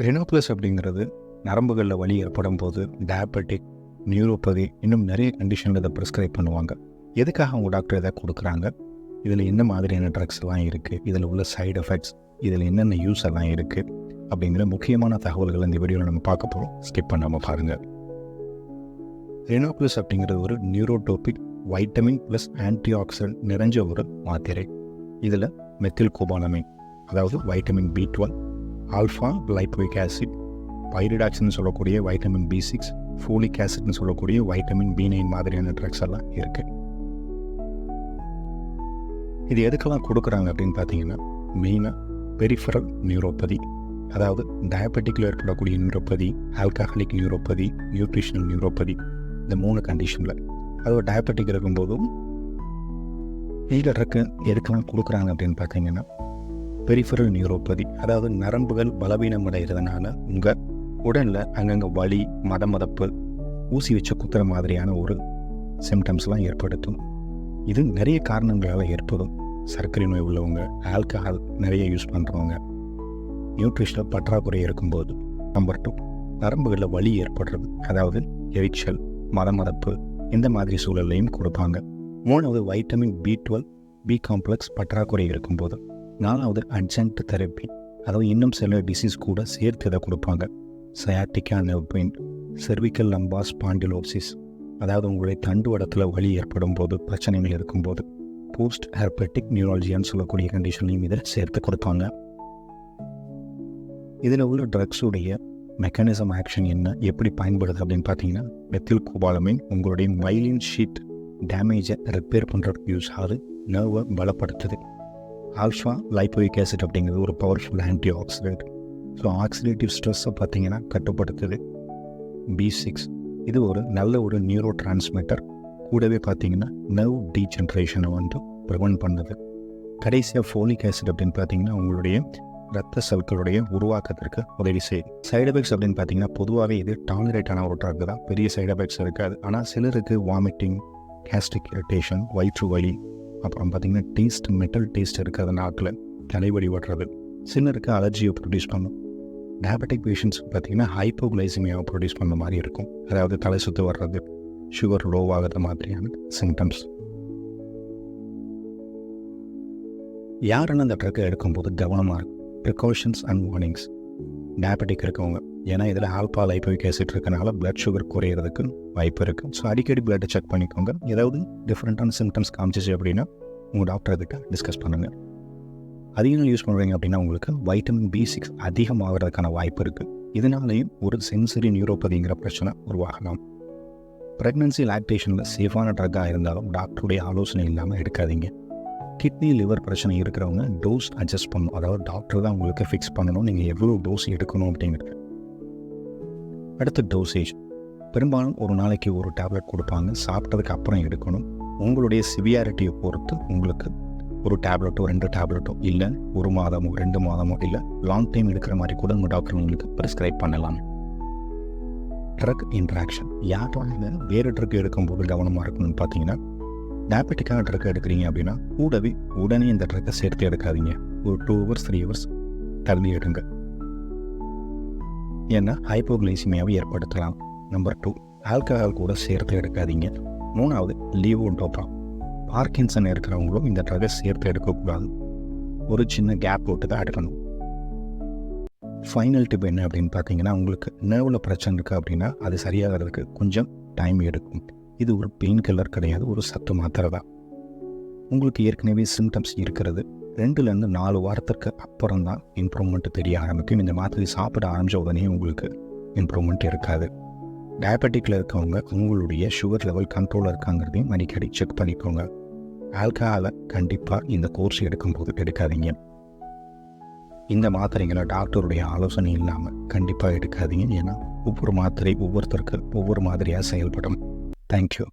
ரெனோப்ளஸ் அப்படிங்கிறது நரம்புகளில் வலி ஏற்படும் போது டயபெட்டிக், நியூரோபதி இன்னும் நிறைய கண்டிஷனில் இதை ப்ரிஸ்கிரைப் பண்ணுவாங்க. எதுக்காக அவங்க டாக்டர் எதை கொடுக்குறாங்க, இதில் என்ன மாதிரியான ட்ரக்ஸ் எல்லாம் இருக்குது, இதில் உள்ள சைடு எஃபெக்ட்ஸ், இதில் என்னென்ன யூஸ் எல்லாம் இருக்குது அப்படிங்கிற முக்கியமான தகவல்கள் இந்த வீடியோவில் நம்ம பார்க்க போகிறோம். ஸ்கிப் பண்ணாமல் பாருங்கள். ரெனோப்ளஸ் அப்படிங்கிறது ஒரு நியூரோடோபிக் வைட்டமின் ப்ளஸ் ஆன்டி ஆக்சிடென்ட் நிறைஞ்ச ஒரு மாத்திரை. இதில் மெத்தில் கோபாலமைன், அதாவது வைட்டமின் B12, ஆல்ஃபா லைப்போயிக் ஆசிட், பைரிடாக்சின்னு சொல்லக்கூடிய வைட்டமின் B6, ஃபோலிக் ஆசிட்னு சொல்லக்கூடிய வைட்டமின் B9 மாதிரியான ட்ரக்ஸ் எல்லாம் இருக்குது. இது எதுக்கெல்லாம் கொடுக்குறாங்க அப்படின்னு பார்த்தீங்கன்னா, மெயினாக பெரிஃபரல் நியூரோபதி, அதாவது டயபெட்டிக்கில் ஏற்படக்கூடிய neuropathy, alcoholic neuropathy, nutritional neuropathy, இந்த 3 கண்டிஷனில். அதுவும் டயபெட்டிக் இருக்கும்போதும் இந்த ட்ரக்கு எதுக்கெல்லாம் கொடுக்குறாங்க அப்படின்னு பார்த்தீங்கன்னா, பெரிஃபரல் நியூரோபதி, அதாவது நரம்புகள் பலவீனம் அடைகிறதுனால உங்கள் உடலில் அங்கங்கே வலி, மதமதப்பு, ஊசி வச்சு குத்துற மாதிரியான ஒரு சிம்டம்ஸ்லாம் ஏற்படுத்தும். இது நிறைய காரணங்களால் ஏற்படும். சர்க்கரை நோய் உள்ளவங்க, ஆல்கஹால் நிறைய யூஸ் பண்ணுறவங்க, நியூட்ரிஷனல் பற்றாக்குறை இருக்கும்போது. நம்பர் 2, நரம்புகளில் வலி ஏற்படுறது, அதாவது எரிச்சல், மதமதப்பு, இந்த மாதிரி சூழல்லையும் கொடுப்பாங்க. 3வது வைட்டமின் B12, பி காம்ப்ளெக்ஸ் பற்றாக்குறை இருக்கும்போது. 4வது அட்ஜங்க்ட் தெரப்பி, அதாவது இன்னும் சில டிசீஸ் கூட சேர்த்து இதை கொடுப்பாங்க. Sciatica nerve pain, cervical lumbar spondylosis, அதாவது உங்களுடைய தண்டுவடத்தில் வலி ஏற்படும் போது, பிரச்சனைகள் இருக்கும்போது. போஸ்ட் ஹெர்பெட்டிக் நியூராலஜியான்னு சொல்லக்கூடிய கண்டிஷன்லையும் இதை சேர்த்து கொடுப்பாங்க. இதில் உள்ள ட்ரக்ஸுடைய மெக்கானிசம் ஆக்ஷன் என்ன, எப்படி பயன்படுது அப்படின்னு பார்த்தீங்கன்னா, மெத்தில் கோபாலமைன் உங்களுடைய மைலின் ஷீட் டேமேஜை ரிப்பேர் பண்ணுறதுக்கு யூஸ் ஆகுது, நர்வை பலப்படுத்துது. ஆல்ஃபா லைப்போயிக் ஆசிட் அப்படிங்கிறது ஒரு powerful anti accident, so oxidative ஸ்ட்ரெஸ்ஸை பார்த்தீங்கன்னா கட்டுப்படுத்துது. B6 இது ஒரு நல்ல ஒரு நியூரோ டிரான்ஸ்மிட்டர், கூடவே பார்த்தீங்கன்னா நர்வ் டீஜென்ரேஷனை ப்ரிவென்ட் பண்ணுது. கடைசியாக ஃபோலிக் ஆசிட் அப்படின்னு பார்த்தீங்கன்னா உங்களுடைய ரத்த செல்களுடைய உருவாக்கத்திற்கு உதவி செய்யுது. சைடு எஃபெக்ட்ஸ் அப்படின்னு பார்த்தீங்கன்னா, பொதுவாகவே இது டாலரேட்டான ஒரு ட்ரக் தான், பெரிய சைடு எஃபெக்ட்ஸ் இருக்காது. ஆனால் சிலருக்கு வாமிட்டிங், கேஸ்ட்ரிக் இரிட்டேஷன், வயிற்று வலி, அப்புறம் பார்த்திங்கன்னா டேஸ்ட், மெட்டல் டேஸ்ட் இருக்கிறது, நாக்கில் தலைவலி வர்றது, சிலருக்கு அலர்ஜியை ப்ரொடியூஸ் பண்ணும். டயபெட்டிக் பேஷண்ட்ஸுக்கு பார்த்திங்கன்னா ஹைப்போகிளைசிமியாவை ப்ரொடியூஸ் பண்ண மாதிரி இருக்கும், அதாவது தலை சுற்று வர்றது, சுகர் லோ ஆகிறது மாதிரியான சிம்டம்ஸ். யாருன்னு அந்த ட்ரக்கை எடுக்கும்போது கவனமாக இருக்கும். Precautions and warnings. டயபெட்டிக் இருக்கவங்க, ஏன்னா இதில் ஆல்பா லைப்போயிக் ஆசிட் இருக்கனால பிளட் சுகர் குறையிறதுக்கு வாய்ப்பு இருக்குது. ஸோ அடிக்கடி பிளட்டை செக் பண்ணிக்கோங்க. ஏதாவது டிஃப்ரெண்ட்டான சிம்டம்ஸ் காமிச்சிச்சு அப்படின்னா உங்கள் டாக்டர் கிட்ட டிஸ்கஸ் பண்ணுங்கள். அதிகம் யூஸ் பண்ணுறீங்க அப்படின்னா உங்களுக்கு வைட்டமின் B6 அதிகமாகிறதுக்கான வாய்ப்பு இருக்குது. இதனாலேயும் ஒரு சென்சரி நியூரோபதிங்கிற பிரச்சனை உருவாகலாம். ப்ரெக்னன்சி, லாக்டேஷனில் சேஃபான ட்ரக்காக இருந்தாலும் டாக்டருடைய ஆலோசனை இல்லாமல் எடுக்காதீங்க. கிட்னி, லிவர் பிரச்சனை இருக்கிறவங்க டோஸ் அட்ஜஸ்ட் பண்ணணும், அதாவது டாக்டர் தான் உங்களுக்கு ஃபிக்ஸ் பண்ணணும் நீங்கள் எவ்வளோ டோஸ் எடுக்கணும் அப்படிங்கிறது. அடுத்த டோசேஜ், பெரும்பாலும் ஒரு நாளைக்கு ஒரு டேப்லெட் கொடுப்பாங்க, சாப்பிட்டதுக்கு அப்புறம் எடுக்கணும். உங்களுடைய சிவியாரிட்டியை பொறுத்து உங்களுக்கு ஒரு டேப்லெட்டோ 2 டேப்லெட்டோ, இல்லை 1 மாதமோ 2 மாதமோ, இல்லை லாங் டைம் எடுக்கிற மாதிரி கூட உங்கள் டாக்டர் உங்களுக்கு ப்ரிஸ்கிரைப் பண்ணலாம். ட்ரக் இன்ட்ராக்ஷன், யார்கிட்ட வேறு ட்ரக் எடுக்கும்போது கவனமாக இருக்கணும்னு பார்த்தீங்கன்னா, டயபெட்டிக்கான ட்ரக்கை எடுக்கிறீங்க அப்படின்னா கூடவே உடனே இந்த ட்ரக்கை சேர்த்து எடுக்காதீங்க. ஒரு 2 hours 3 hours தள்ளி எடுங்க, ஏன்னா ஹைப்போகிளைசிமியாவை ஏற்படுத்தலாம். நம்பர் 2, ஆல்கஹால் கூட சேர்த்து எடுக்காதீங்க. 3வது லீவோடோபா, பார்க்கின்சன் இருக்கிறவங்களும் இந்த ட்ரக்கை சேர்த்து எடுக்கக்கூடாது, ஒரு சின்ன கேப் போட்டு தான் எடுக்கணும். ஃபைனல் டிப் என்ன அப்படின்னு பார்த்தீங்கன்னா, உங்களுக்கு நர்வில் பிரச்சனை இருக்குது அப்படின்னா அது சரியாகிறதுக்கு கொஞ்சம் டைம் எடுக்கும். இது ஒரு பெயின் கில்லர் கிடையாது, ஒரு சத்து மாத்திரை தான். உங்களுக்கு ஏற்கனவே சிம்டம்ஸ் இருக்கிறது 2லேருந்து 4 வாரத்திற்கு அப்புறம் தான் இம்ப்ரூவ்மெண்ட் தெரிய ஆரம்பிக்கும். இந்த மாத்திரை சாப்பிட ஆரம்பித்த உடனே உங்களுக்கு இம்ப்ரூவ்மெண்ட் இருக்காது. டயபெட்டிக்கில் இருக்கவங்க உங்களுடைய சுகர் லெவல் கண்ட்ரோலில் இருக்காங்கிறதையும் அடிக்கடி செக் பண்ணிக்கோங்க. ஆல்கஹாலை கண்டிப்பாக இந்த கோர்ஸ் எடுக்கும்போது எடுக்காதீங்க. இந்த மாத்திரைகளை டாக்டருடைய ஆலோசனை இல்லாமல் கண்டிப்பாக எடுக்காதீங்க, ஏன்னா ஒவ்வொரு மாத்திரை ஒவ்வொருத்தருக்கு ஒவ்வொரு மாதிரியாக செயல்படும். தேங்க்யூ.